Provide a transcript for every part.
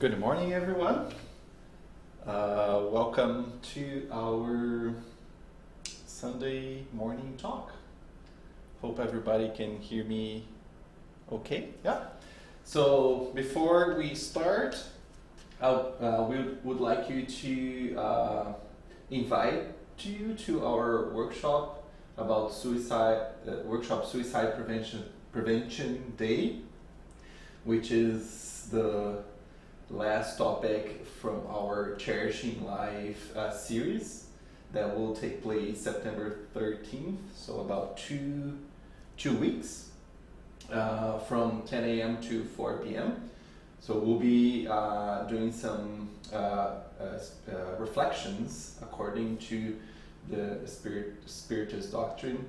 Good morning, everyone. Welcome to our Sunday morning talk. Hope everybody can hear me okay. Yeah. So before we start, we would like you to invite you to our workshop about suicide prevention day, which is the last topic from our Cherishing Life series that will take place September 13th, so about two weeks from 10 a.m. to 4 p.m. So we'll be doing some reflections according to the Spiritist doctrine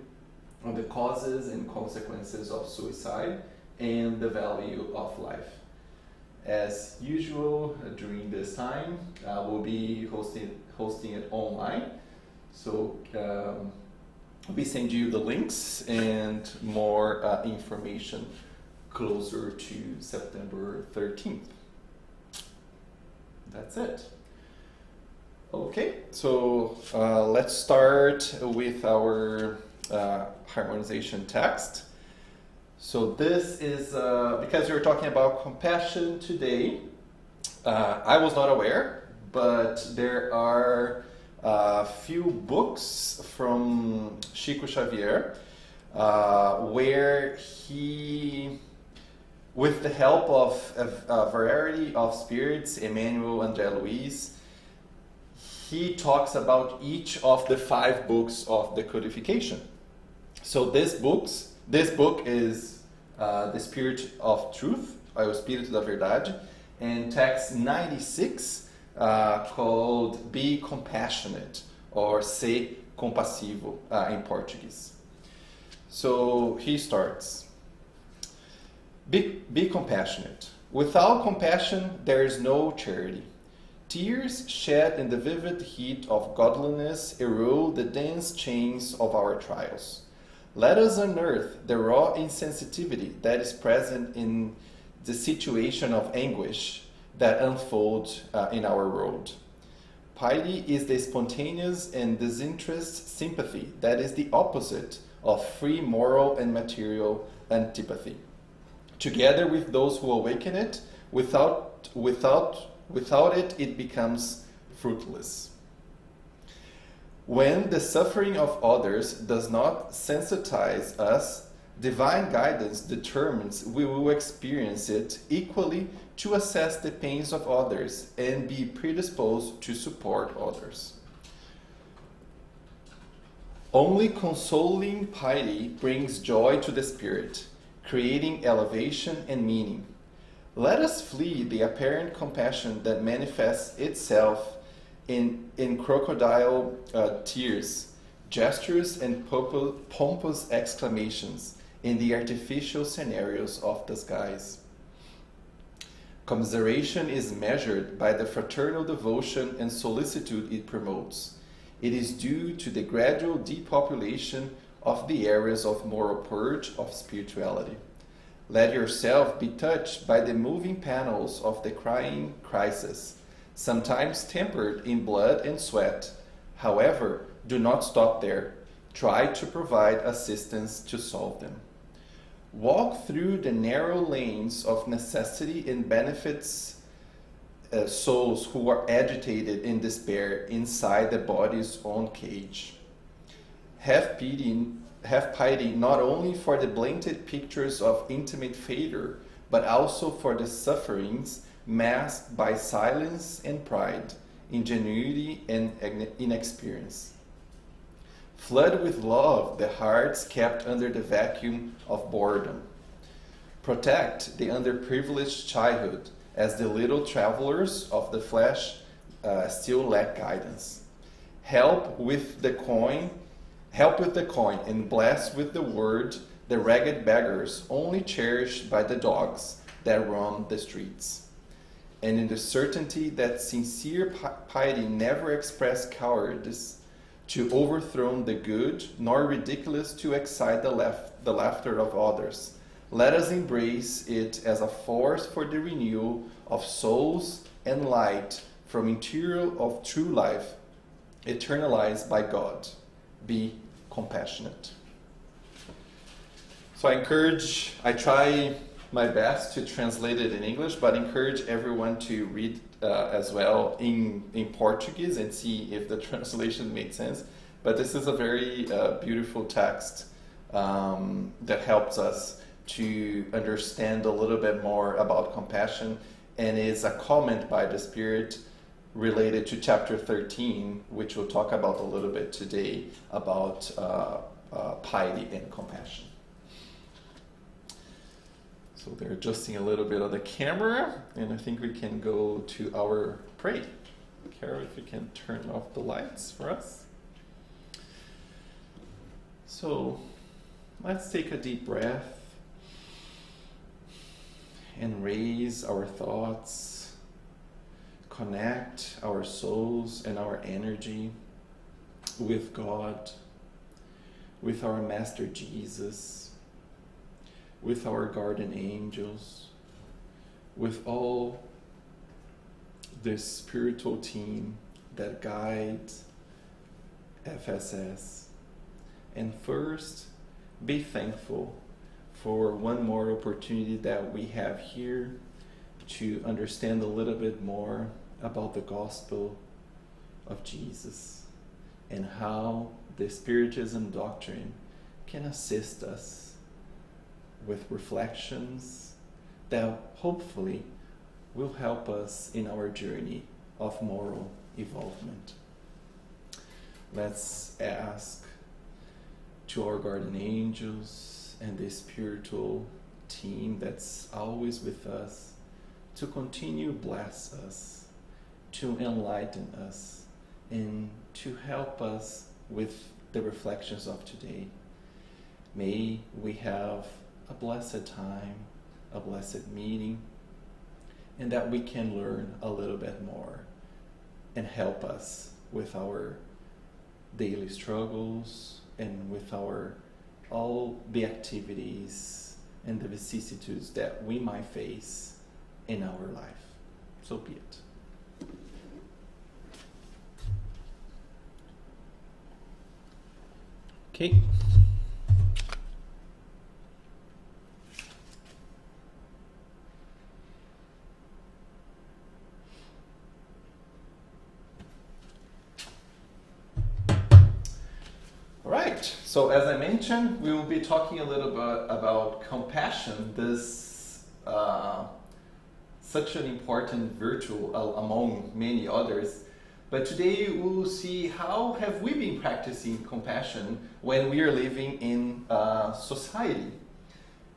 on the causes and consequences of suicide and the value of life. As usual, during this time, we'll be hosting it online. So we'll be sending you the links and more information closer to September 13th. That's it. Okay, so let's start with our harmonization text. So this is, because we're talking about compassion today, I was not aware, but there are a few books from Chico Xavier where he, with the help of a variety of spirits, Emmanuel, André Luiz, he talks about each of the 5 books of the codification. So this book is The Spirit of Truth, o Espírito da Verdade, and text 96 called Be Compassionate, or Ser Compassivo in Portuguese. So he starts. Be compassionate. Without compassion, there is no charity. Tears shed in the vivid heat of godliness erode the dense chains of our trials. Let us unearth the raw insensitivity that is present in the situation of anguish that unfolds in our world. Piety is the spontaneous and disinterested sympathy that is the opposite of free moral and material antipathy. Together with those who awaken it, without it, it becomes fruitless. When the suffering of others does not sensitize us, divine guidance determines we will experience it equally to assess the pains of others and be predisposed to support others. Only consoling piety brings joy to the spirit, creating elevation and meaning. Let us flee the apparent compassion that manifests itself in crocodile tears, gestures, and pompous exclamations in the artificial scenarios of the skies. Commiseration is measured by the fraternal devotion and solicitude it promotes. It is due to the gradual depopulation of the areas of moral purge of spirituality. Let yourself be touched by the moving panels of the crying crisis, sometimes tempered in blood and sweat. However, do not stop there. Try to provide assistance to solve them. Walk through the narrow lanes of necessity and benefits souls who are agitated in despair inside the body's own cage. Have piety not only for the blended pictures of intimate failure, but also for the sufferings masked by silence and pride, ingenuity and inexperience. Flood with love the hearts kept under the vacuum of boredom. Protect the underprivileged childhood, as the little travelers of the flesh still lack guidance. Help with the coin, and bless with the word the ragged beggars only cherished by the dogs that roam the streets. And in the certainty that sincere piety never express cowardice to overthrow the good, nor ridiculous to excite the laughter of others, let us embrace it as a force for the renewal of souls and light from interior of true life, eternalized by God. Be compassionate. So I try my best to translate it in English, but encourage everyone to read as well in Portuguese and see if the translation makes sense. But this is a very beautiful text that helps us to understand a little bit more about compassion, and is a comment by the Spirit related to chapter 13, which we'll talk about a little bit today, about piety and compassion. So they're adjusting a little bit of the camera, and I think we can go to our pray. Carol, if you can turn off the lights for us. So let's take a deep breath and raise our thoughts, connect our souls and our energy with God, with our Master Jesus, with our guardian angels, with all the spiritual team that guides FSS. And first, be thankful for one more opportunity that we have here to understand a little bit more about the gospel of Jesus and how the Spiritism doctrine can assist us with reflections that hopefully will help us in our journey of moral evolvement. Let's ask to our guardian angels and the spiritual team that's always with us to continue bless us, to enlighten us, and to help us with the reflections of today. May we have a blessed time, a blessed meeting, and that we can learn a little bit more and help us with our daily struggles and with all the activities and the vicissitudes that we might face in our life. So be it. Okay. So as I mentioned, we will be talking a little bit about compassion, this such an important virtue among many others. But today we will see how have we been practicing compassion when we are living in society.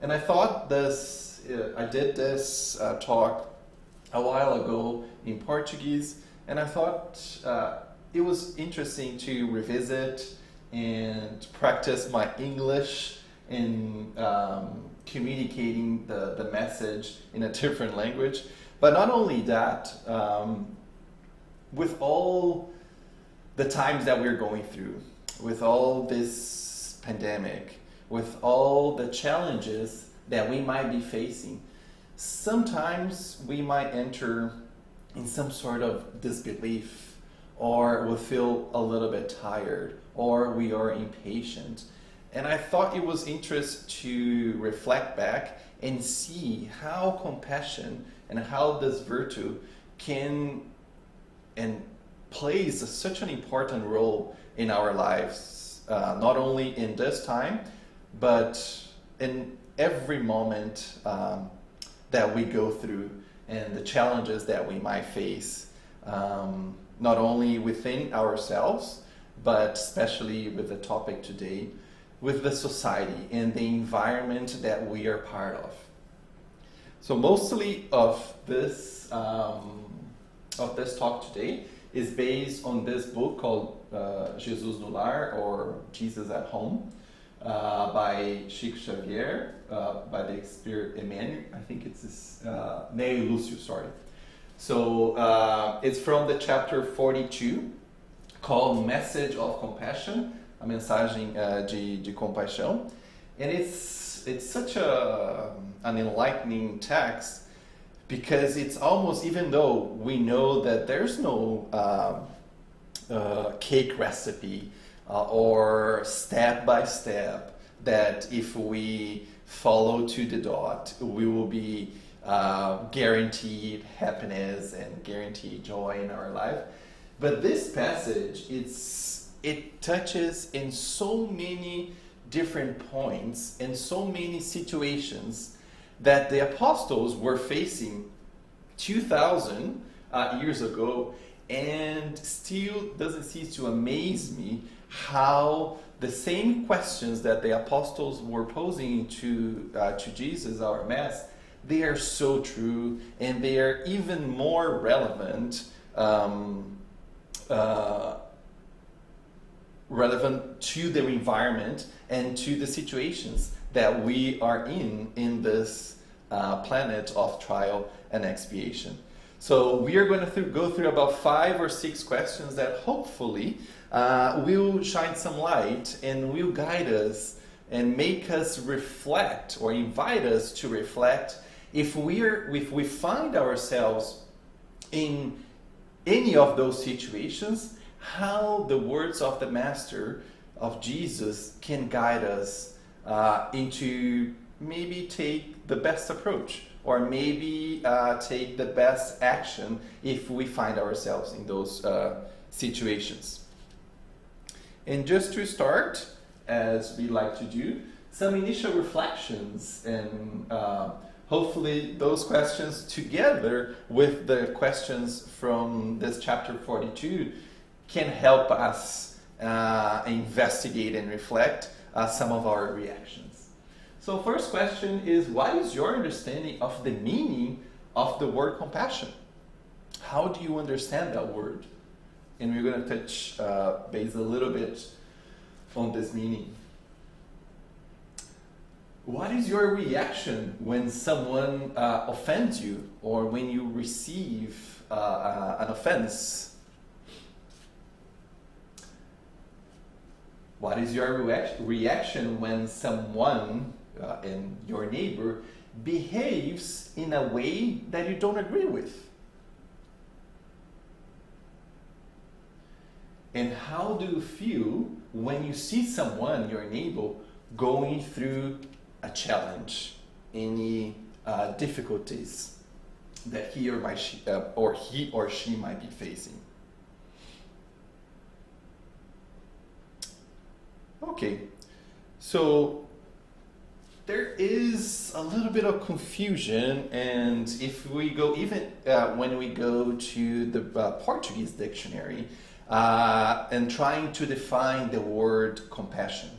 And I thought I did this talk a while ago in Portuguese, and I thought it was interesting to revisit and practice my English in communicating the message in a different language. But not only that, with all the times that we're going through, with all this pandemic, with all the challenges that we might be facing, sometimes we might enter in some sort of disbelief, or we'll feel a little bit tired, or we are impatient. And I thought it was interesting to reflect back and see how compassion and how this virtue can and plays such an important role in our lives, not only in this time, but in every moment that we go through and the challenges that we might face, not only within ourselves, but especially with the topic today, with the society and the environment that we are part of. So mostly of this talk today is based on this book called Jesus no Lar, or Jesus at Home, by Chico Xavier, by the Spirit Emmanuel. I think it's this, Neo Lúcio, sorry. So it's from the chapter 42, called Message of Compassion, a mensagem de compaixão. And it's such an enlightening text, because it's almost, even though we know that there's no cake recipe or step by step that if we follow to the dot, we will be guaranteed happiness and guaranteed joy in our life. But this passage, it touches in so many different points and so many situations that the apostles were facing 2,000 years ago, and still doesn't cease to amaze me how the same questions that the apostles were posing to Jesus, our Master, they are so true, and they are even more relevant relevant to the environment and to the situations that we are in this planet of trial and expiation. So we are going to go through about 5 or 6 questions that hopefully will shine some light and will guide us and make us reflect, or invite us to reflect, if we find ourselves in any of those situations, how the words of the Master, of Jesus, can guide us into maybe take the best approach, or maybe take the best action if we find ourselves in those situations. And just to start, as we like to do, some initial reflections, and hopefully those questions together with the questions from this chapter 42 can help us investigate and reflect some of our reactions. So first question is, what is your understanding of the meaning of the word compassion? How do you understand that word? And we're going to touch base a little bit on this meaning. What is your reaction when someone offends you, or when you receive an offense? What is your reaction when someone and your neighbor behaves in a way that you don't agree with? And how do you feel when you see someone, your neighbor, going through a challenge, any difficulties that he or she might be facing? Okay, so there is a little bit of confusion, and if we go even when we go to the Portuguese dictionary and trying to define the word compassion,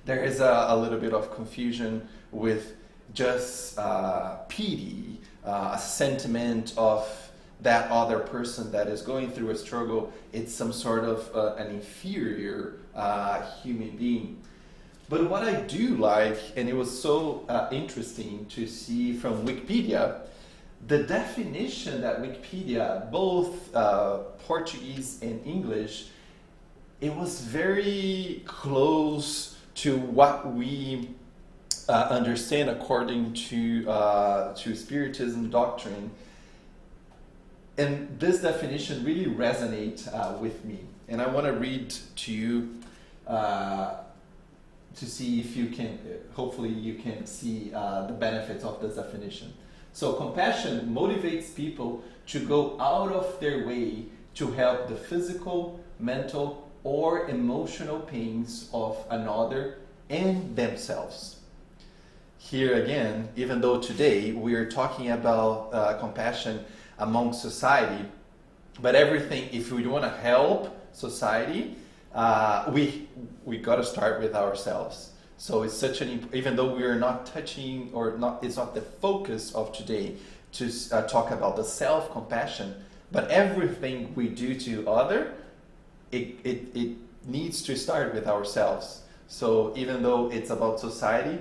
there is a little bit of confusion with just pity, a sentiment of that other person that is going through a struggle. It's some sort of an inferior human being. But what I do like, and it was so interesting to see from Wikipedia, the definition that Wikipedia, both Portuguese and English, it was very close to what we understand according to Spiritism doctrine. And this definition really resonates with me. And I want to read to you to see if you can, hopefully you can see the benefits of this definition. So compassion motivates people to go out of their way to help the physical, mental, or emotional pains of another and themselves. Here again, even though today we are talking about compassion among society, but everything, if we want to help society, we got to start with ourselves. So it's such an, even though we are not touching, or not, it's not the focus of today to talk about the self-compassion, but everything we do to other, it needs to start with ourselves. So even though it's about society,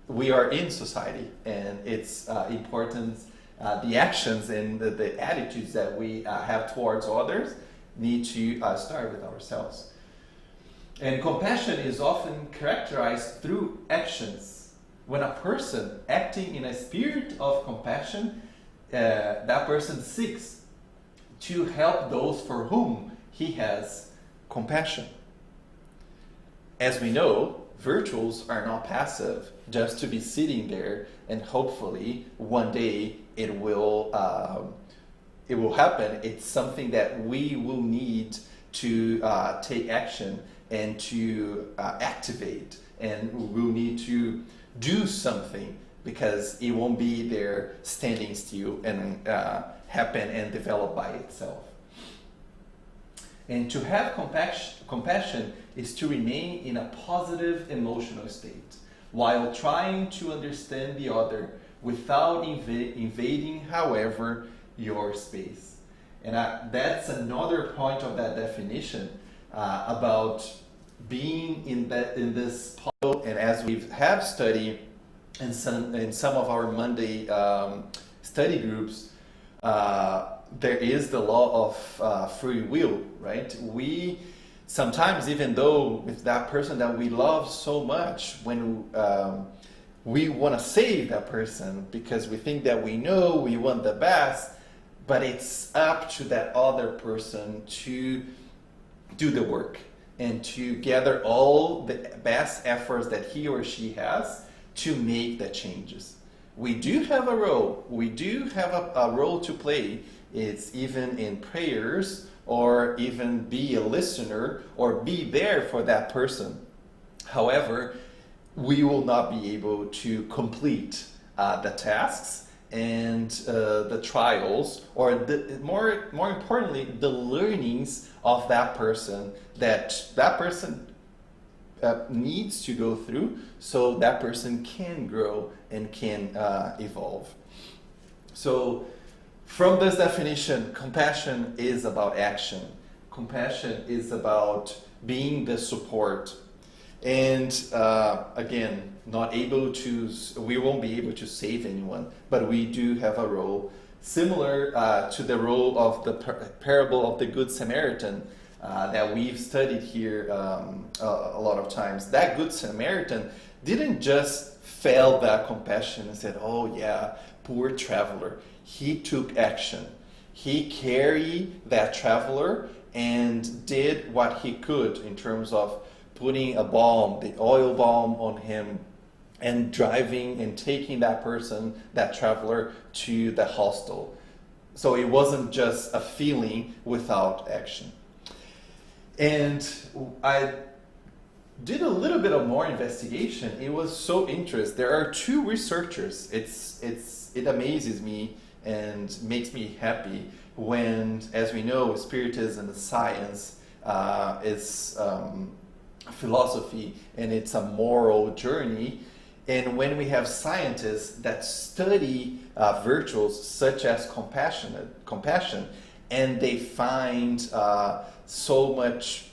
we are in society, and it's important. The actions and the attitudes that we have towards others need to start with ourselves. And compassion is often characterized through actions. When a person acting in a spirit of compassion that person seeks to help those for whom he has compassion. As we know, virtues are not passive, just to be sitting there and hopefully one day it will happen. It's something that we will need to take action and to activate, and we'll need to do something, because it won't be there standing still and happen and develop by itself. And to have compassion is to remain in a positive emotional state while trying to understand the other without invading, however, your space. And that's another point of that definition about being in this puzzle. And as we have studied in some of our Monday study groups, there is the law of free will, right? We sometimes, even though with that person that we love so much, when we want to save that person because we think that we know, we want the best, but it's up to that other person to do the work and to gather all the best efforts that he or she has to make the changes. We do have a role. We do have a role to play. It's even in prayers, or even be a listener, or be there for that person. However, we will not be able to complete the tasks and the trials, or more importantly, the learnings of that person needs to go through, so that person can grow and can evolve. So from this definition, compassion is about action. Compassion is about being the support. And again, we won't be able to save anyone, but we do have a role similar to the role of the parable of the Good Samaritan that we've studied here a lot of times. That Good Samaritan didn't just feel that compassion and said, oh yeah, poor traveler. He took action. He carried that traveler and did what he could in terms of putting the oil balm on him, and driving and taking that traveler to the hostel. So it wasn't just a feeling without action. And I did a little bit of more investigation. It was so interesting. There are two researchers. It amazes me and makes me happy when, as we know, Spiritism is science, is philosophy, and it's a moral journey. And when we have scientists that study virtues such as compassion, and they find so much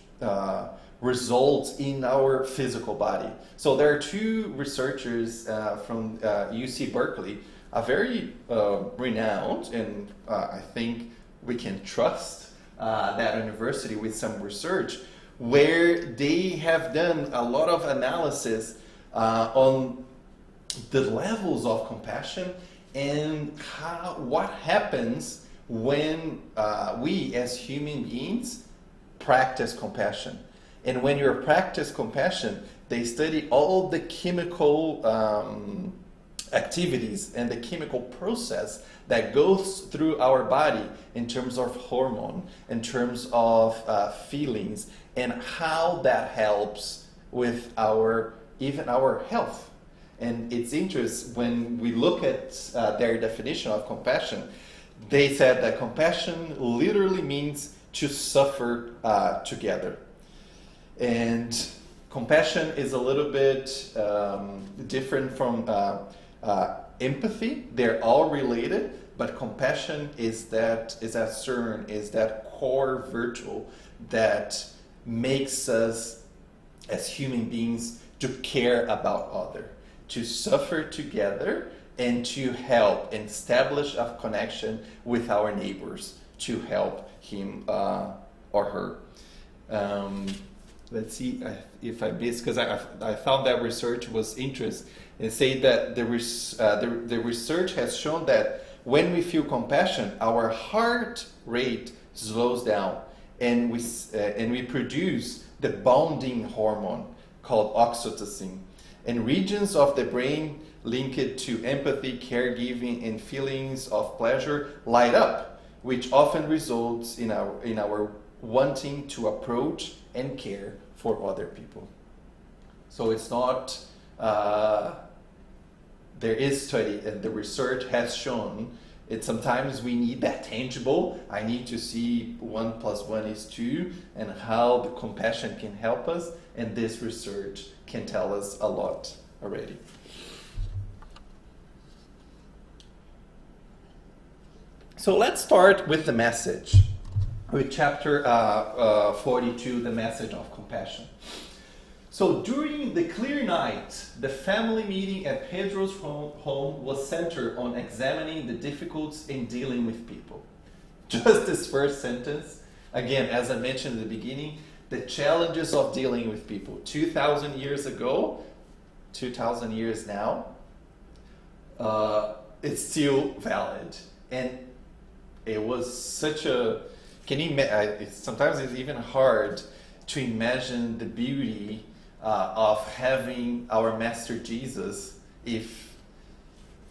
results in our physical body. So there are two researchers from UC Berkeley, a very renowned, and I think we can trust that university with some research, where they have done a lot of analysis on the levels of compassion and what happens when we as human beings practice compassion. And when you practice compassion, they study all the chemical activities and the chemical process that goes through our body in terms of hormone, in terms of feelings, and how that helps with even our health. And it's interesting, when we look at their definition of compassion, they said that compassion literally means to suffer together. And compassion is a little bit different from empathy. They're all related, but compassion is that core virtue that makes us as human beings to care about others, to suffer together, and to help and establish a connection with our neighbors to help him or her. Let's see if I missed, because I found that research was interesting. It said that the research has shown that when we feel compassion, our heart rate slows down, and we produce the bonding hormone called oxytocin, and regions of the brain linked to empathy, caregiving, and feelings of pleasure light up, which often results in our wanting to approach and care for other people. So it's not, there is study and the research has shown it sometimes we need that tangible. I need to see 1 + 1 is 2 and how the compassion can help us, and this research can tell us a lot already. So let's start with the message, with chapter 42, the message of compassion. So during the clear night, the family meeting at Pedro's home was centered on examining the difficulties in dealing with people. Just this first sentence, again, as I mentioned at the beginning, the challenges of dealing with people. 2,000 years ago, 2,000 years now, it's still valid. And it was such a, sometimes it's even hard to imagine the beauty of having our Master Jesus, if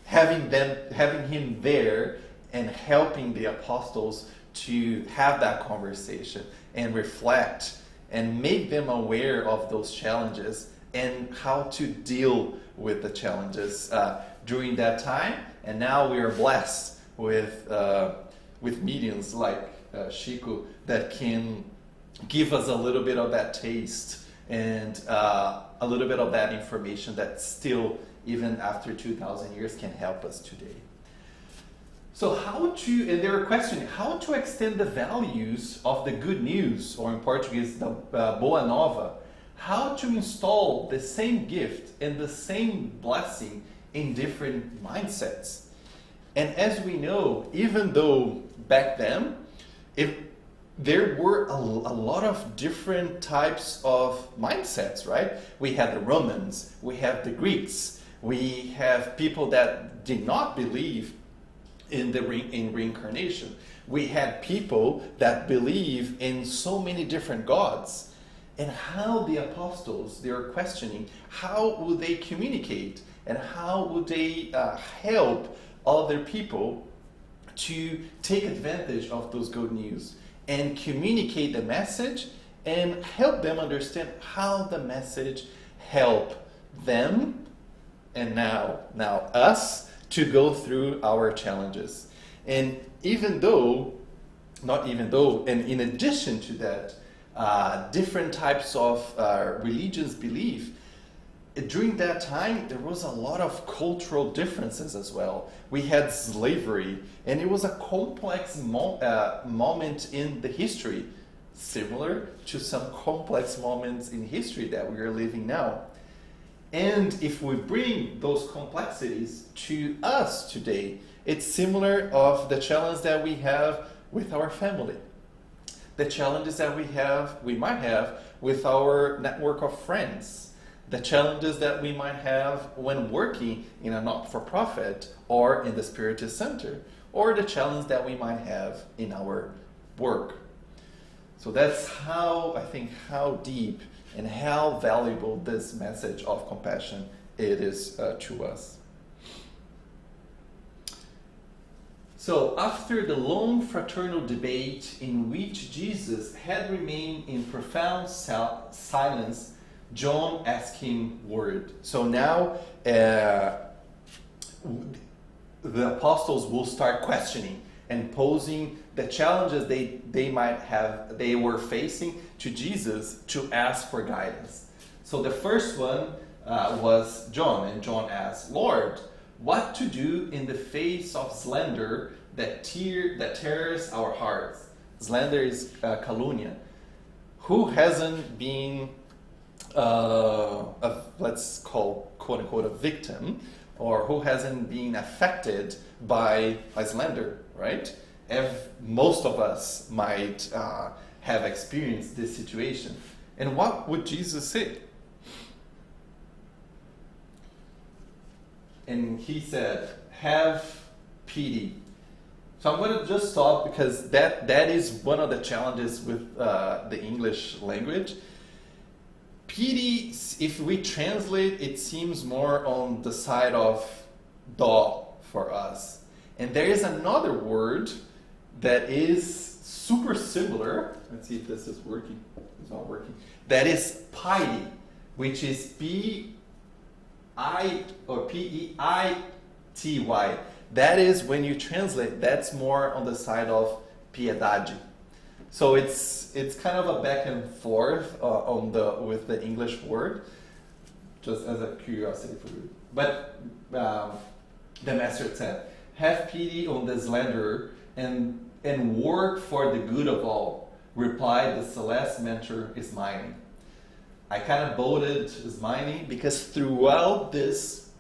having him there and helping the apostles to have that conversation and reflect and make them aware of those challenges and how to deal with the challenges during that time. And now we are blessed with mediums like Chico that can give us a little bit of that taste and a little bit of that information that still, even after 2,000 years, can help us today. So and they were questioning how to extend the values of the good news, or in Portuguese, the Boa Nova, how to install the same gift and the same blessing in different mindsets. And as we know, even though back then, there were a lot of different types of mindsets, right? We had the Romans, we have the Greeks, we have people that did not believe in reincarnation. We had people that believe in so many different gods. And how the apostles, they were questioning, how would they communicate and how would they help other people to take advantage of those good news and communicate the message and help them understand how the message help them and now us to go through our challenges. And and in addition to that, different types of religions belief, during that time, there was a lot of cultural differences as well. We had slavery, and it was a complex moment in the history, similar to some complex moments in history that we are living now. And if we bring those complexities to us today, it's similar of the challenge that we have with our family, the challenges that we might have with our network of friends, the challenges that we might have when working in a not-for-profit or in the Spiritist Center, or the challenge that we might have in our work. So that's how deep and how valuable this message of compassion it is to us. So after the long fraternal debate in which Jesus had remained in profound silence, John asked him word. So now the apostles will start questioning and posing the challenges they were facing to Jesus to ask for guidance. So the first one was John, and John asked, "Lord, what to do in the face of slander that tears our hearts?" Slander is calumnia. Who hasn't been let's call quote unquote a victim, or who hasn't been affected by slander, right? Most of us might have experienced this situation. And what would Jesus say? And he said, "Have pity So I'm going to just stop because that is one of the challenges with the English language. Pity, if we translate, it seems more on the side of dó for us. And there is another word that is super similar. Let's see if this is working. It's not working. That is piety, which is P-I or P-E-I-T-Y. That is, when you translate, that's more on the side of piedade. So it's kind of a back and forth with the English word, just as a curiosity for you. But the master said, "Have pity on the slanderer and work for the good of all," replied the Celeste mentor smiling. I kind of bolded smiling because throughout this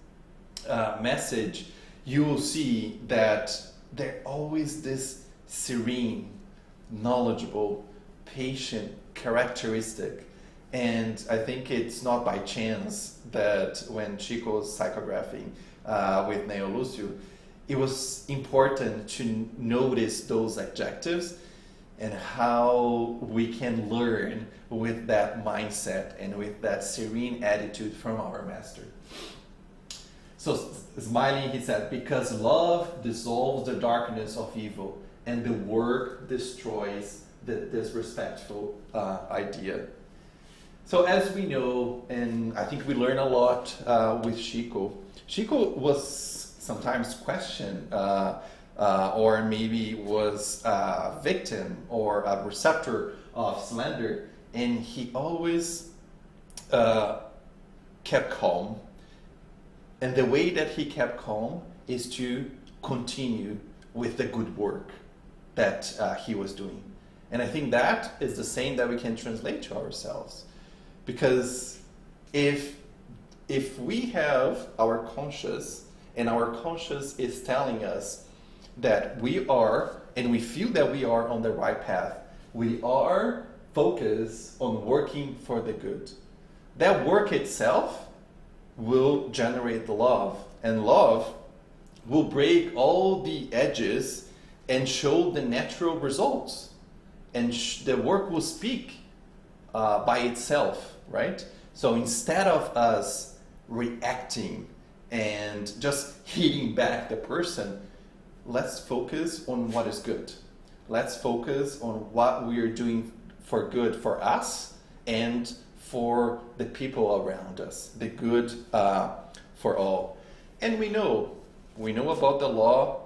message, you will see that there's always this serene, knowledgeable, patient characteristic. And I think it's not by chance that when Chico was psychographing with Neo Lucio, it was important to notice those adjectives and how we can learn with that mindset and with that serene attitude from our master. So smiling, he said, "Because love dissolves the darkness of evil, and the work destroys the disrespectful idea." So as we know, and I think we learn a lot with Chico, Chico was sometimes questioned or maybe was a victim or a receptor of slander, and he always kept calm. And the way that he kept calm is to continue with the good work that he was doing. And I think that is the same that we can translate to ourselves. Because if we have our conscious, and our conscious is telling us that we are, and we feel that we are on the right path, we are focused on working for the good. That work itself will generate love, and love will break all the edges and show the natural results, and the work will speak by itself, right? So instead of us reacting and just hitting back the person, let's focus on what is good. Let's focus on what we are doing for good for us and for the people around us, the good for all. And we know about the law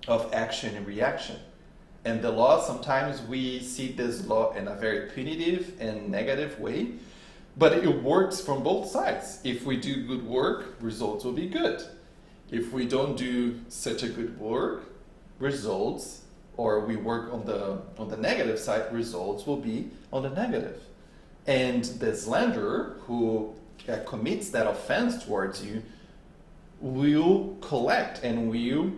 of action and reaction. And the law, sometimes we see this law in a very punitive and negative way, but it works from both sides. If we do good work, results will be good. If we don't do such a good work, results, or we work on the negative side, results will be on the negative. And the slanderer who commits that offense towards you will collect and will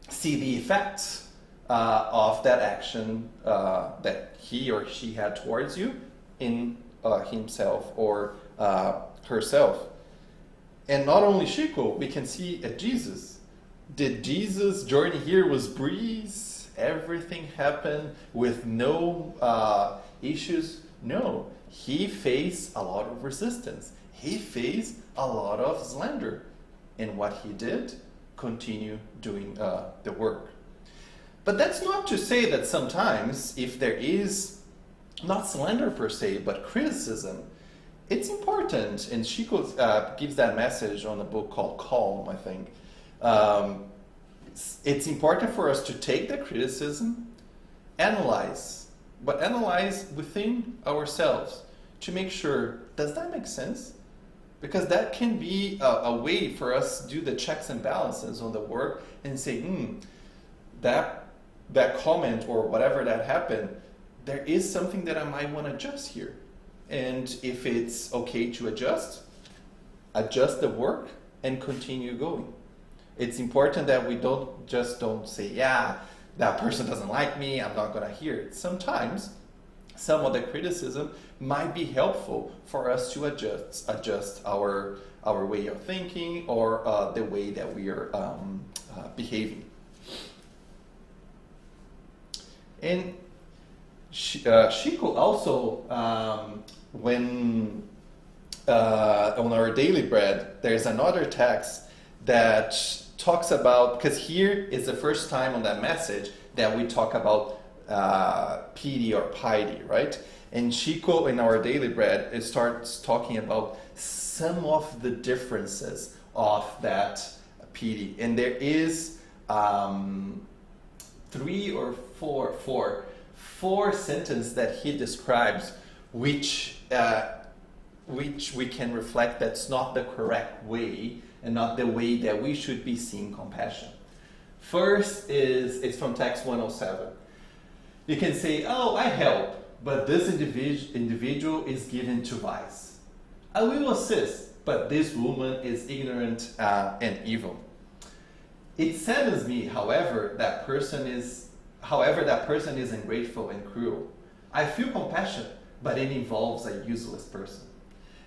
see the effects of that action that he or she had towards you in himself or herself. And not only Chico, we can see at Jesus. Did Jesus' journey here was breeze? Everything happened with no issues? No. He faced a lot of resistance. He faced a lot of slander. And what he did, continue doing the work. But that's not to say that sometimes, if there is not slander per se, but criticism, it's important. And Chico gives that message on a book called Calm, I think. It's important for us to take the criticism, analyze, but analyze within ourselves to make sure, does that make sense? Because that can be a way for us to do the checks and balances on the work and say, that comment or whatever that happened, there is something that I might want to adjust here. And if it's okay to adjust the work and continue going. It's important that we don't say, yeah, that person doesn't like me, I'm not going to hear it. Sometimes some of the criticism might be helpful for us to adjust our way of thinking or the way that we are behaving. And Chico also, when on our daily bread, there's another text that talks about, because here is the first time on that message that we talk about pity or piety, right? And Chico in our daily bread, it starts talking about some of the differences of that pity. And there is four sentences that he describes, which we can reflect that's not the correct way and not the way that we should be seeing compassion. First it's from text 107. You can say, oh, I help, but this individual is given to vice. I will assist, but this woman is ignorant and evil. It saddens me, however, that person is ungrateful and cruel. I feel compassion, but it involves a useless person.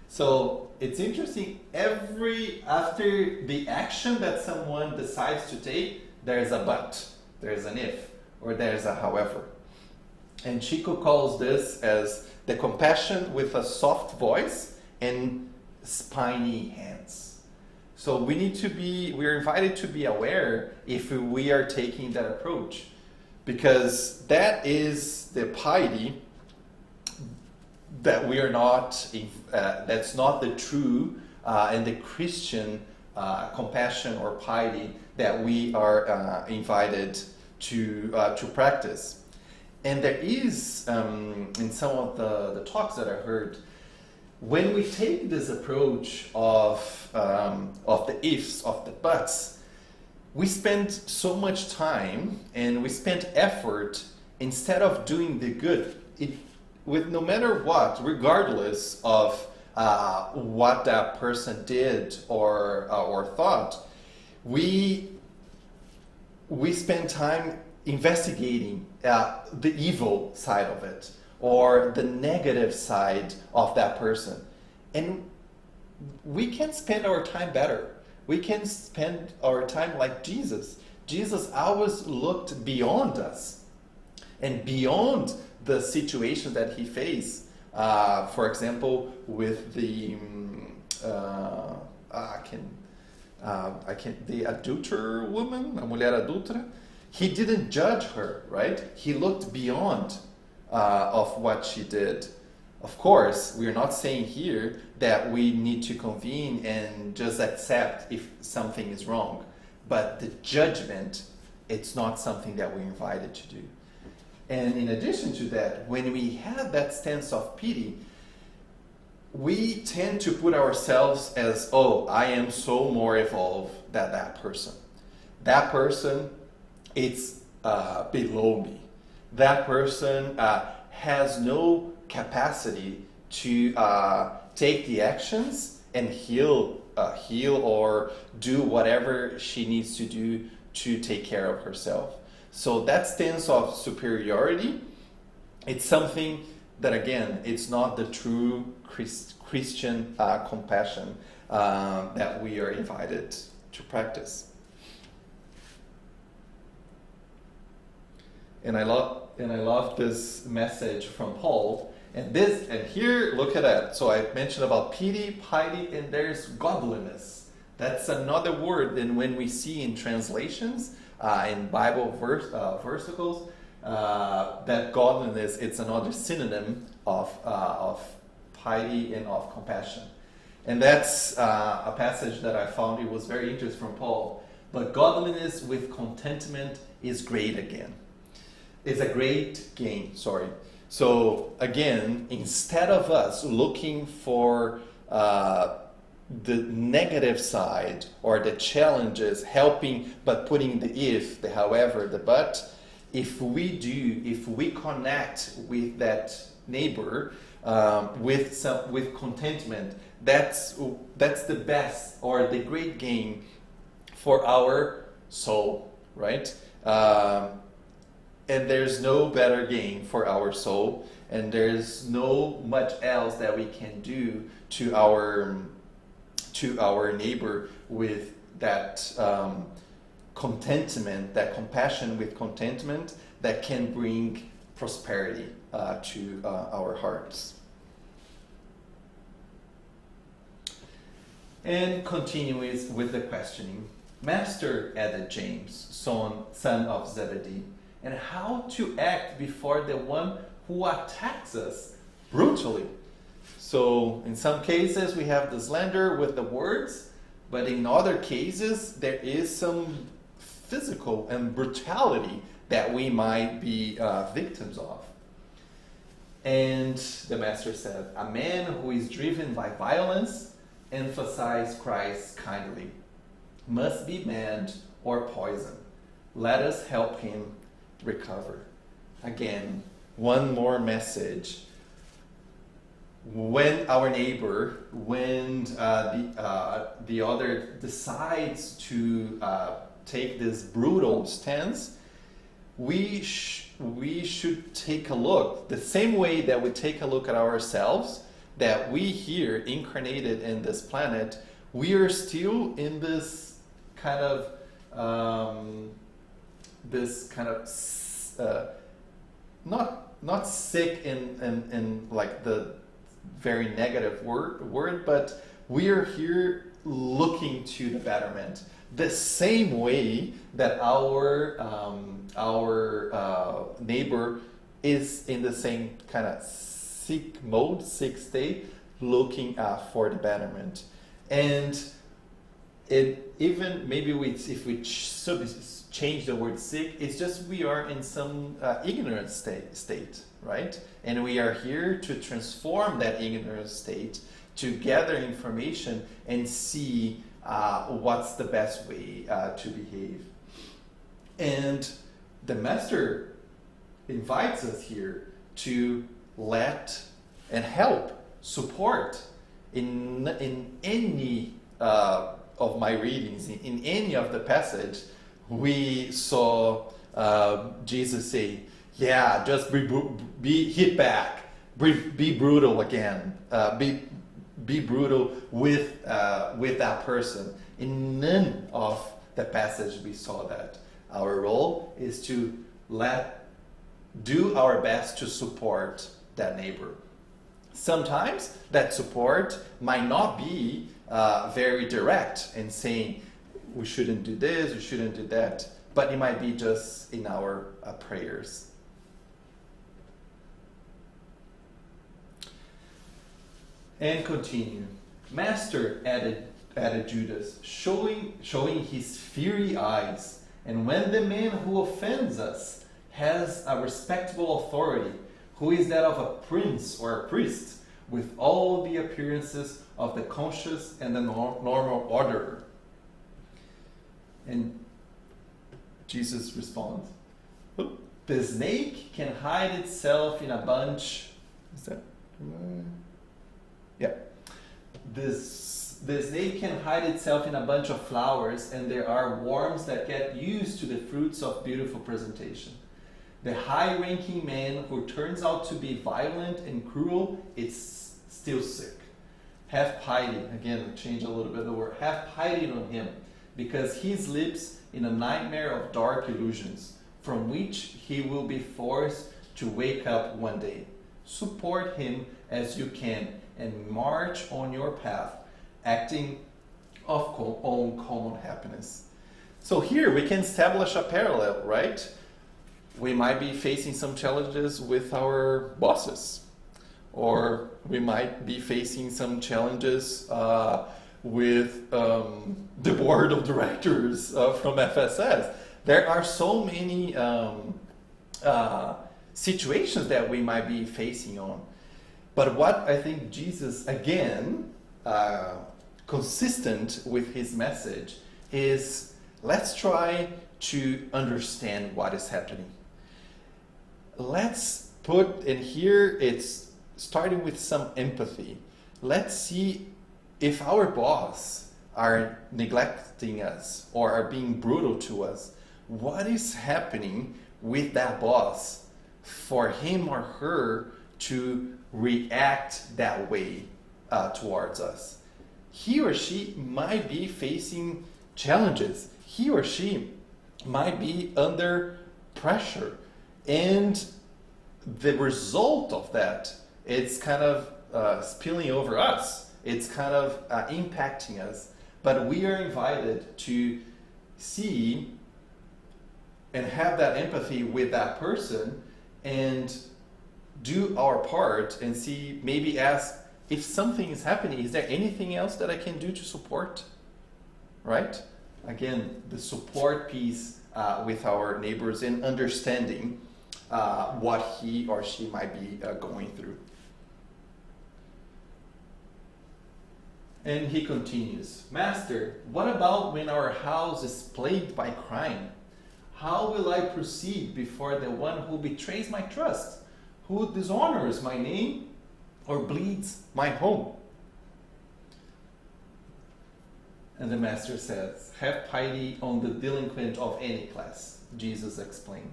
So it's interesting, after the action that someone decides to take, there's a but, there's an if, or there's a however. And Chico calls this as the compassion with a soft voice and spiny hands. So we're invited to be aware if we are taking that approach, because that is the piety that we are not, that's not the true and the Christian compassion or piety that we are invited to practice. And there is, in some of the talks that I heard, when we take this approach of the ifs, of the buts, we spend so much time and we spend effort instead of doing the good. With no matter what, regardless of what that person did or thought, we spend time investigating the evil side of it or the negative side of that person. And we can spend our time better. We can spend our time like Jesus. Jesus always looked beyond us and beyond the situation that he faced. For example, with the the adulterer woman, a mulher adulta, he didn't judge her, right? He looked beyond of what she did. Of course, we're not saying here that we need to convene and just accept if something is wrong. But the judgment, it's not something that we're invited to do. And in addition to that, when we have that stance of pity, we tend to put ourselves as, oh, I am so more evolved than that person. That person, it's below me. That person has no capacity to take the actions and heal or do whatever she needs to do to take care of herself. So that stance of superiority, it's something that, again, it's not the true Christian compassion that we are invited to practice. And I love this message from Paul. And here, look at that. So I mentioned about pity, piety, and there's godliness. That's another word than when we see in translations, in Bible versicles, that godliness, it's another synonym of piety and of compassion. And that's a passage that I found, it was very interesting from Paul. But godliness with contentment is great again. Is a great gain, sorry. So again, instead of us looking for the negative side or the challenges, helping but putting the if, the however, the but, if we connect with that neighbor with contentment, that's the best or the great gain for our soul, right? And there's no better gain for our soul, and there's no much else that we can do to our neighbor with that contentment, that compassion with contentment that can bring prosperity to our hearts. And continues with the questioning. Master, added James, son of Zebedee, and how to act before the one who attacks us brutally. So in some cases we have the slander with the words, but in other cases there is some physical and brutality that we might be victims of. And the master said, a man who is driven by violence emphasizes Christ kindly, must be manned or poisoned. Let us help him recover. Again, one more message. When our neighbor, when the other decides to take this brutal stance, we should take a look, the same way that we take a look at ourselves, that we here, incarnated in this planet, we are still in this kind of not sick in like the very negative word, but we are here looking to the betterment. The same way that our neighbor is in the same kind of sick mode, sick state, looking for the betterment. And it even maybe if we change the word sick, it's just we are in some ignorant state, right? And we are here to transform that ignorant state, to gather information and see what's the best way to behave. And the master invites us here to let and help, support in any of my readings, in any of the passage, we saw Jesus say, yeah, just be hit back, be brutal again, be brutal with that person. In none of the passage we saw that. Our role is to do our best to support that neighbor. Sometimes that support might not be very direct in saying we shouldn't do this, we shouldn't do that, but it might be just in our prayers. And continue. Master, added Judas, showing his fiery eyes, and when the man who offends us has a respectable authority, who is that of a prince or a priest, with all the appearances of the conscious and the normal order. And Jesus responds, the snake can hide itself in a bunch. Is that? Yeah. The snake can hide itself in a bunch of flowers, and there are worms that get used to the fruits of beautiful presentation. The high-ranking man who turns out to be violent and cruel is still sick. Have pity, again, change a little bit the word, have pity on him, because he sleeps in a nightmare of dark illusions, from which he will be forced to wake up one day. Support him as you can, and march on your path, acting on common happiness. So here we can establish a parallel, right? We might be facing some challenges with our bosses, or we might be facing some challenges with the board of directors from FSS. There are so many situations that we might be facing on. But what I think Jesus, again, consistent with his message, is let's try to understand what is happening. Let's put, and here it's starting with some empathy. Let's see if our boss are neglecting us or are being brutal to us. What is happening with that boss for him or her to react that way towards us? He or she might be facing challenges. He or she might be under pressure. And the result of that, it's kind of spilling over us. It's kind of impacting us. But we are invited to see and have that empathy with that person and do our part and see, maybe ask, if something is happening, is there anything else that I can do to support? Right? Again, the support piece with our neighbors and understanding what he or she might be going through. And he continues, Master, what about when our house is plagued by crime? How will I proceed before the one who betrays my trust, who dishonors my name or bleeds my home? And the Master says, have pity on the delinquent of any class, Jesus explained,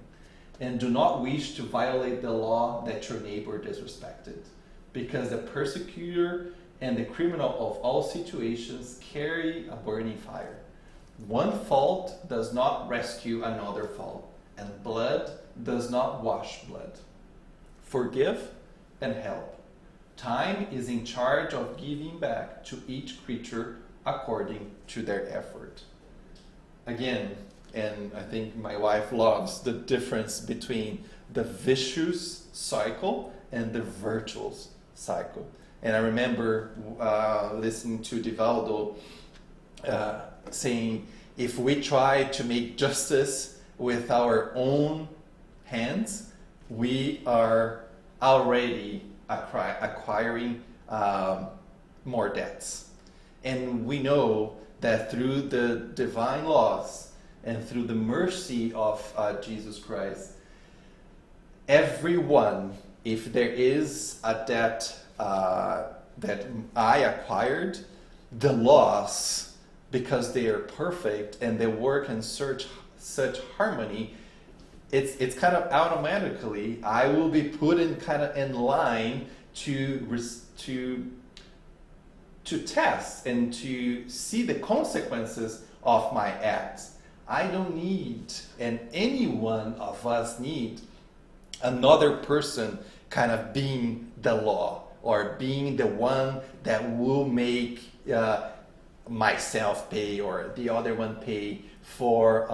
and do not wish to violate the law that your neighbor disrespected, because the persecutor and the criminal of all situations carry a burning fire. One fault does not rescue another fault, and blood does not wash blood. Forgive and help. Time is in charge of giving back to each creature according to their effort. Again, and I think my wife loves the difference between the vicious cycle and the virtuous cycle. And I remember listening to Divaldo saying, if we try to make justice with our own hands, we are already acquiring more debts. And we know that through the divine laws and through the mercy of Jesus Christ, everyone, if there is a debt that I acquired, the laws, because they are perfect and they work in such harmony, it's kind of automatically I will be put in kind of in line to test and to see the consequences of my acts. I don't need, and any one of us need, another person kind of being the law or being the one that will make myself pay or the other one pay for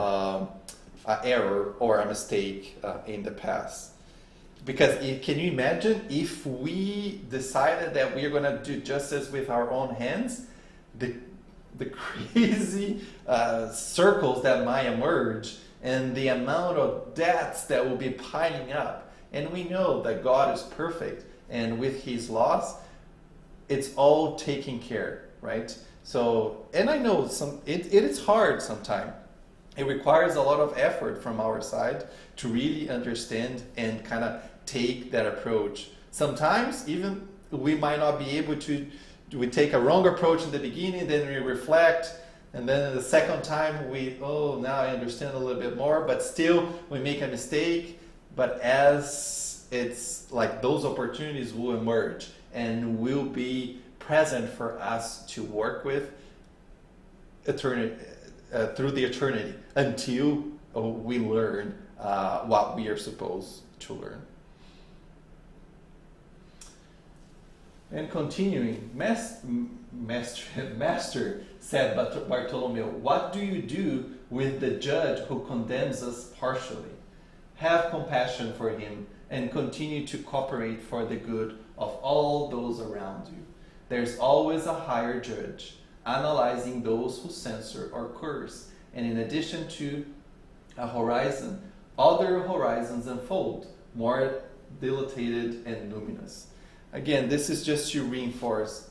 an error or a mistake in the past. Because can you imagine if we decided that we are going to do justice with our own hands, the crazy circles that might emerge and the amount of debts that will be piling up. And we know that God is perfect, and with his laws, it's all taken care, right? So, and I know it is hard sometimes. It requires a lot of effort from our side to really understand and kind of take that approach. Sometimes even we might not be able to, we take a wrong approach in the beginning, then we reflect, and then the second time now I understand a little bit more, but still we make a mistake. But as it's like those opportunities will emerge and will be present for us to work with eternity, through the eternity until we learn what we are supposed to learn. And continuing, Master, said Bartolomeo, what do you do with the judge who condemns us partially? Have compassion for him and continue to cooperate for the good of all those around you. There's always a higher judge, analyzing those who censor or curse. And in addition to a horizon, other horizons unfold, more dilated and luminous. Again, this is just to reinforce,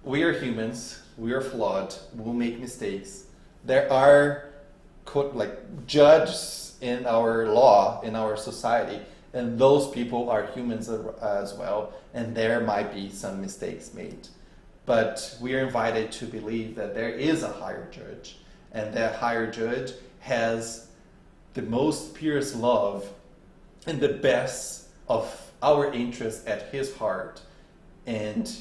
we are humans, we are flawed, we'll make mistakes. There are judges in our law, in our society, and those people are humans as well, and there might be some mistakes made. But we are invited to believe that there is a higher judge, and that higher judge has the most purest love and the best of our interests at his heart, and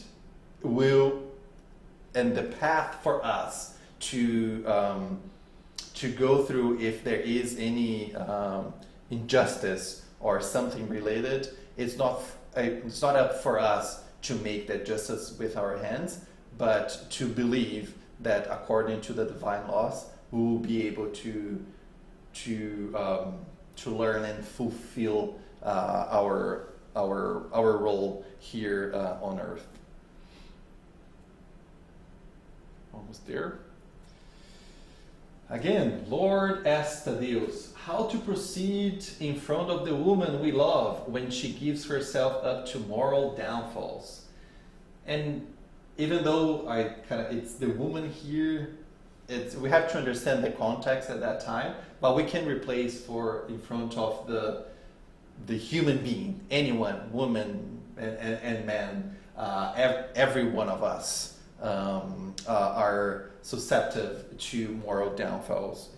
the path for us to go through if there is any injustice or something related, it's not up for us to make that justice with our hands, but to believe that according to the divine laws, we will be able to learn and fulfill our role here on earth. Almost there. Again, Lord asks Thaddeus how to proceed in front of the woman we love when she gives herself up to moral downfalls. And even though it's the woman here, we have to understand the context at that time, but we can replace for in front of the human being, anyone, woman and man, every one of us are susceptible to moral downfalls.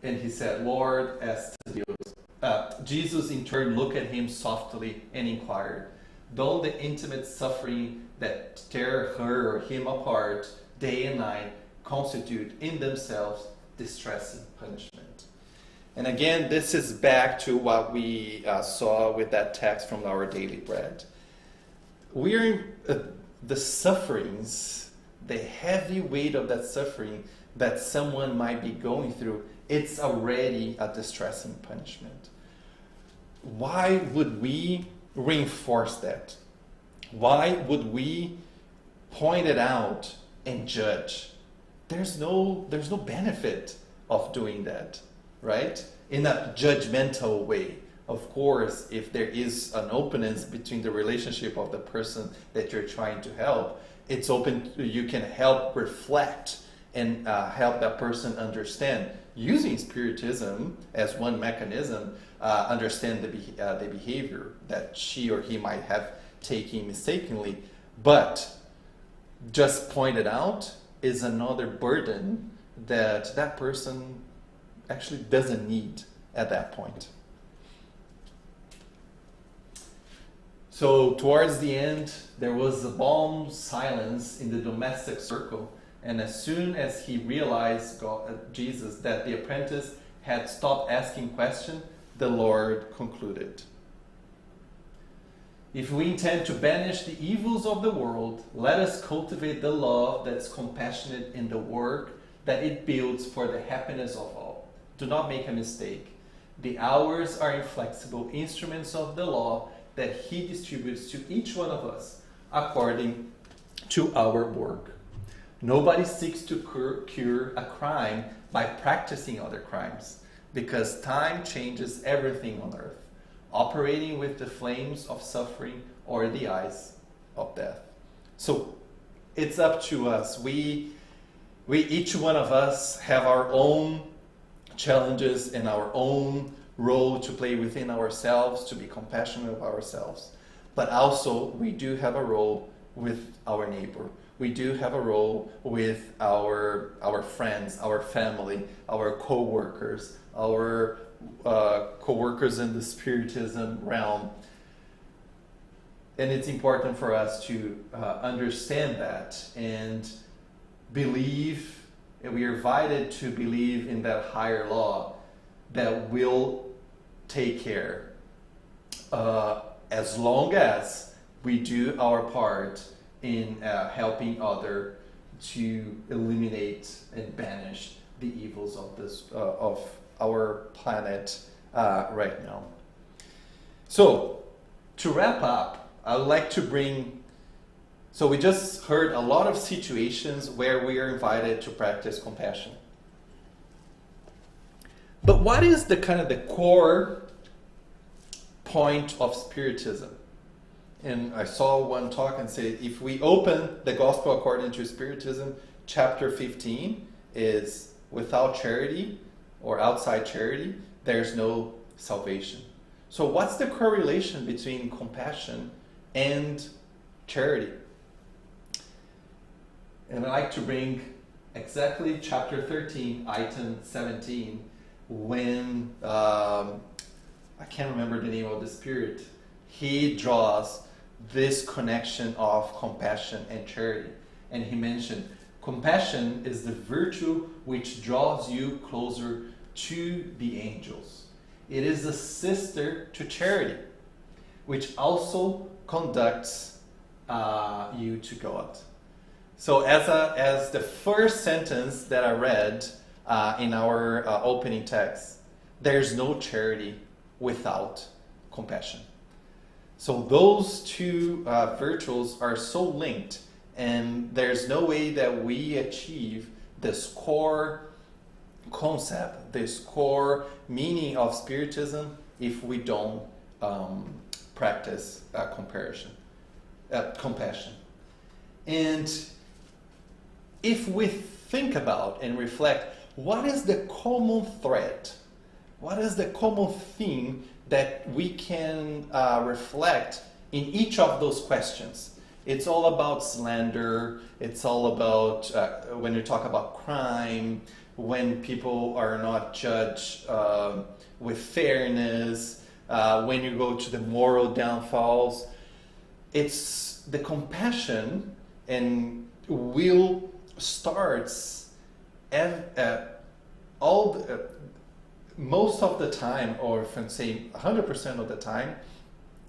And he said, Lord, as Jesus in turn looked at him softly and inquired, don't the intimate suffering that tear her or him apart day and night constitute in themselves distressing punishment? And again, this is back to what we saw with that text from our daily bread. We're the sufferings, the heavy weight of that suffering that someone might be going through, it's already a distressing punishment. Why would we reinforce that? Why would we point it out and judge? There's no benefit of doing that, right? In a judgmental way. Of course, if there is an openness between the relationship of the person that you're trying to help, it's open. You can help reflect and help that person understand, using Spiritism as one mechanism, understand the behavior that she or he might have taken mistakenly. But just pointed out is another burden that person actually doesn't need at that point. So towards the end, there was a balm silence in the domestic circle. And as soon as he realized, Jesus, that the apprentice had stopped asking questions, the Lord concluded, if we intend to banish the evils of the world, let us cultivate the love that is compassionate in the work that it builds for the happiness of all. Do not make a mistake. The hours are inflexible instruments of the law that he distributes to each one of us according to our work. Nobody seeks to cure a crime by practicing other crimes, because time changes everything on earth, operating with the flames of suffering or the eyes of death. So it's up to us. We each one of us have our own challenges and our own role to play within ourselves, to be compassionate of ourselves. But also we do have a role with our neighbor. We do have a role with our friends, our family, our co-workers, our co-workers in the Spiritism realm. And it's important for us to understand that and believe, and we are invited to believe in that higher law that will take care as long as we do our part in helping others to eliminate and banish the evils of this of our planet right now. So to wrap up, I would like to bring, so we just heard a lot of situations where we are invited to practice compassion. But what is the core point of Spiritism? And I saw one talk and say, if we open the Gospel according to Spiritism, chapter 15 is without charity or outside charity, there's no salvation. So what's the correlation between compassion and charity? And I'd like to bring exactly chapter 13, item 17, when, I can't remember the name of the spirit, he draws this connection of compassion and charity. And he mentioned, compassion is the virtue which draws you closer to the angels. It is a sister to charity, which also conducts you to God. So as the first sentence that I read in our opening text, there's no charity without compassion. So those two virtues are so linked, and there's no way that we achieve this core concept, this core meaning of Spiritism if we don't practice compassion. And if we think about and reflect, what is the common thread? What is the common theme that we can reflect in each of those questions? It's all about slander. It's all about when you talk about crime, when people are not judged with fairness, when you go to the moral downfalls. It's the compassion and will starts most of the time, or if I'm saying 100% of the time,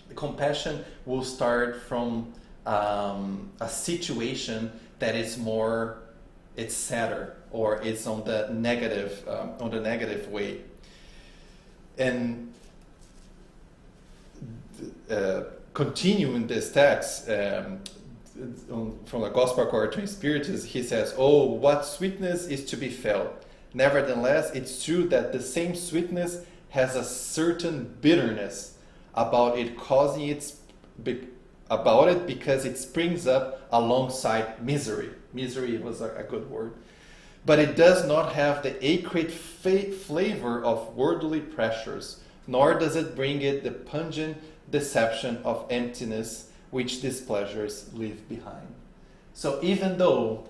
the compassion will start from a situation that is more, it's sadder, or it's on the negative way. And continuing this text, from the Gospel according to Spiritism, he says, "Oh, what sweetness is to be felt. Nevertheless, it's true that the same sweetness has a certain bitterness about it, because it springs up alongside misery." Misery was a good word. "But it does not have the acrid flavor of worldly pressures, nor does it bring it the pungent deception of emptiness which these pleasures leave behind." So even though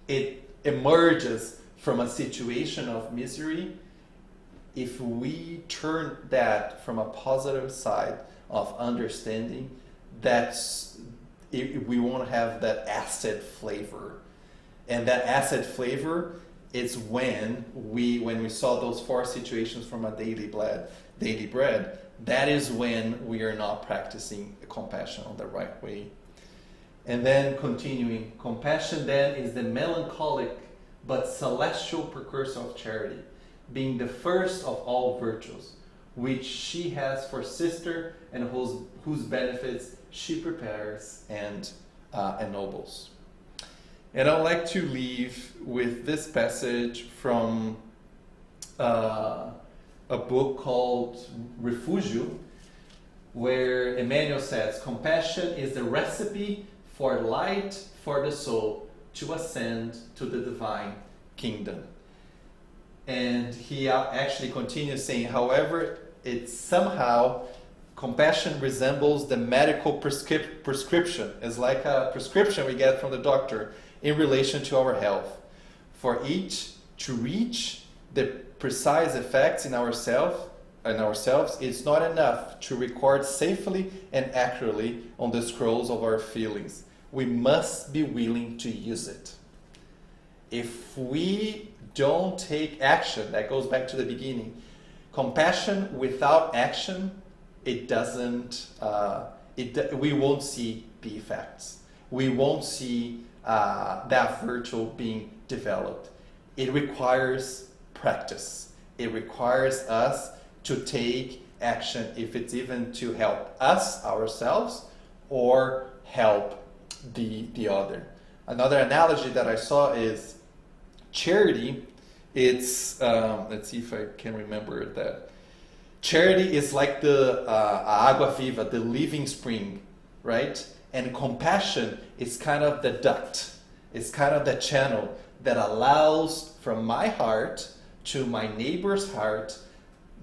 it emerges from a situation of misery, if we turn that from a positive side of understanding, we won't have that acid flavor. And that acid flavor is when we saw those 4 situations from a daily bread, that is when we are not practicing compassion on the right way. And then continuing, compassion then is the melancholic but celestial precursor of charity, being the first of all virtues, which she has for sister and whose benefits she prepares and ennobles. And I'd like to leave with this passage from a book called Refugio, where Emmanuel says, "Compassion is the recipe for light for the soul to ascend to the divine kingdom." And he actually continues saying, however, it's somehow, compassion resembles the medical prescription. It's like a prescription we get from the doctor in relation to our health. For each to reach the precise effects in ourselves, it's not enough to record safely and accurately on the scrolls of our feelings. We must be willing to use it. If we don't take action, that goes back to the beginning. Compassion without action, it doesn't. We won't see the effects. We won't see that virtue being developed. It requires practice. It requires us to take action, if it's even to help us ourselves or help the other. Another analogy that I saw is charity. It's let's see if I can remember that. Charity is like the agua viva, the living spring, right? And compassion is kind of the duct. It's kind of the channel that allows from my heart to my neighbor's heart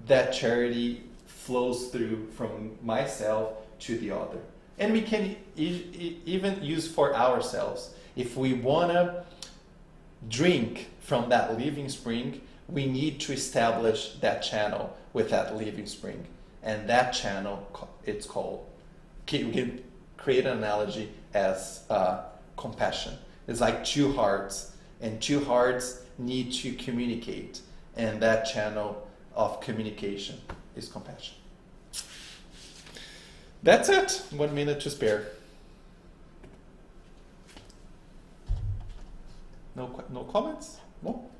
that charity flows through from myself to the other. And we can even use for ourselves. If we want to drink from that living spring, we need to establish that channel with that living spring. And that channel, it's called, we can create an analogy as compassion. It's like 2 hearts, and 2 hearts need to communicate. And that channel of communication is compassion. That's it. 1 minute to spare. No comments? No?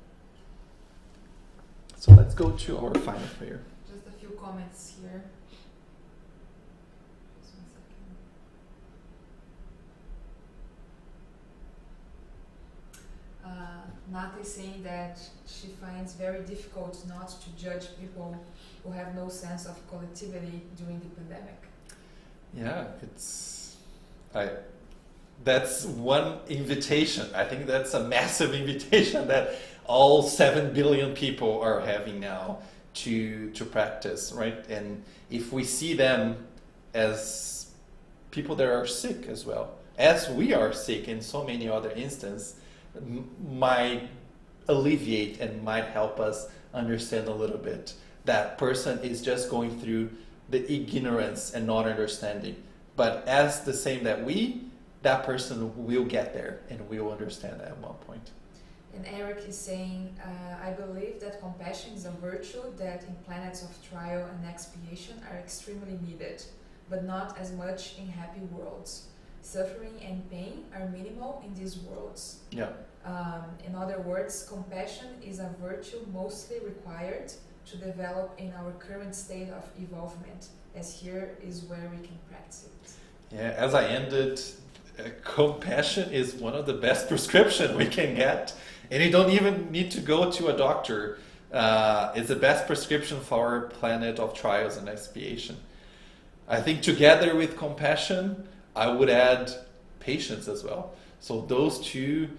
So let's go to our final prayer. Just a few comments here. Just 1 second. Nata is saying that she finds very difficult not to judge people who have no sense of collectivity during the pandemic. Yeah, that's one invitation. I think that's a massive invitation that all 7 billion people are having now to practice, right? And if we see them as people that are sick as well, as we are sick in so many other instances, might alleviate and might help us understand a little bit. That person is just going through the ignorance and not understanding. But as the same that person will get there and will understand at one point. And Eric is saying, I believe that compassion is a virtue that in planets of trial and expiation are extremely needed, but not as much in happy worlds. Suffering and pain are minimal in these worlds. Yeah. In other words, compassion is a virtue mostly required to develop in our current state of evolvement, as here is where we can practice it. Yeah, as I ended, compassion is one of the best prescription we can get, and you don't even need to go to a doctor. It's the best prescription for our planet of trials and expiation. I think together with compassion, I would add patience as well. So those two,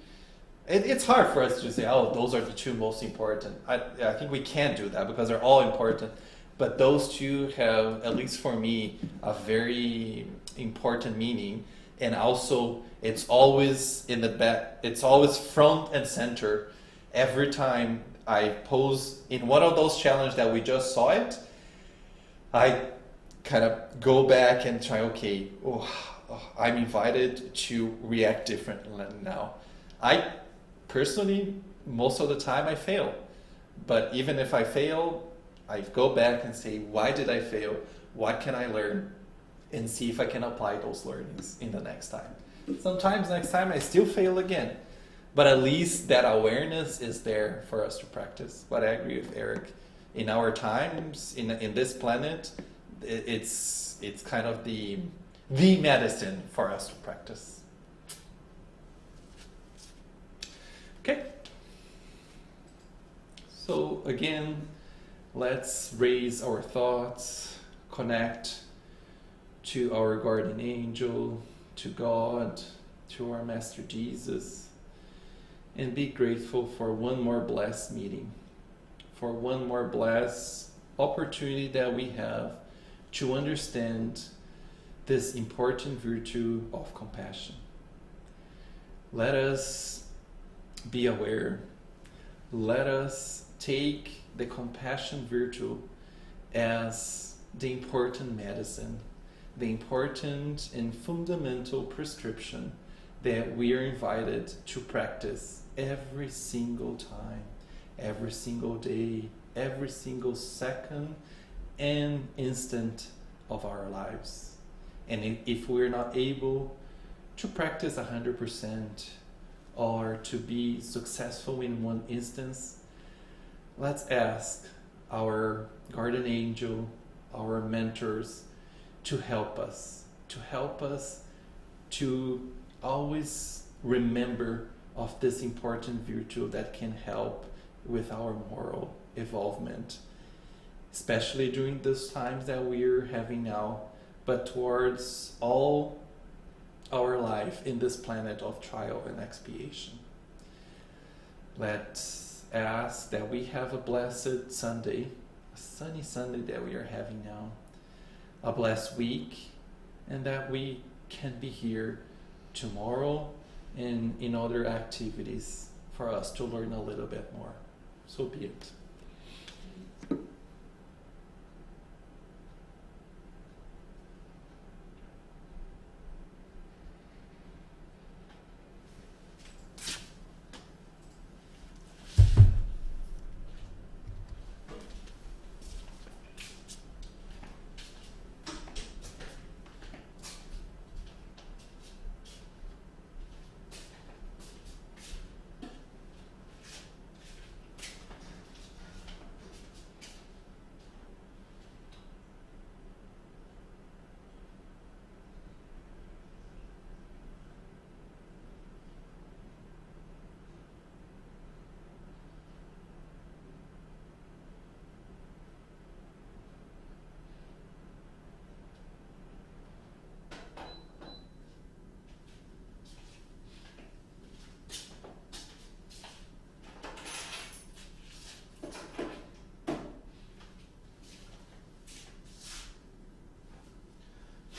it's hard for us to say, oh, those are the two most important. I think we can do that because they're all important. But those two have, at least for me, a very important meaning. And also, it's always in the back, it's always front and center. Every time I pose in one of those challenges that we just saw it, I kind of go back and try, okay, I'm invited to react differently now. I personally, most of the time I fail. But even if I fail, I go back and say, why did I fail? What can I learn? And see if I can apply those learnings in the next time. Sometimes next time I still fail again. But at least that awareness is there for us to practice. But I agree with Eric. In our times, in this planet, it's kind of the medicine for us to practice. Okay. So again, let's raise our thoughts, connect to our guardian angel, to God, to our Master Jesus, and be grateful for one more blessed meeting, for one more blessed opportunity that we have to understand this important virtue of compassion. Let us be aware. Let us take the compassion virtue as the important medicine, the important and fundamental prescription that we are invited to practice every single time, every single day, every single second and instant of our lives. And if we're not able to practice 100% or to be successful in one instance, let's ask our guardian angel, our mentors, to help us to always remember of this important virtue that can help with our moral evolvement, especially during those times that we're having now, but towards all our life in this planet of trial and expiation. Let's ask that we have a blessed Sunday, a sunny Sunday that we are having now, a blessed week, and that we can be here tomorrow and in other activities for us to learn a little bit more. So be it.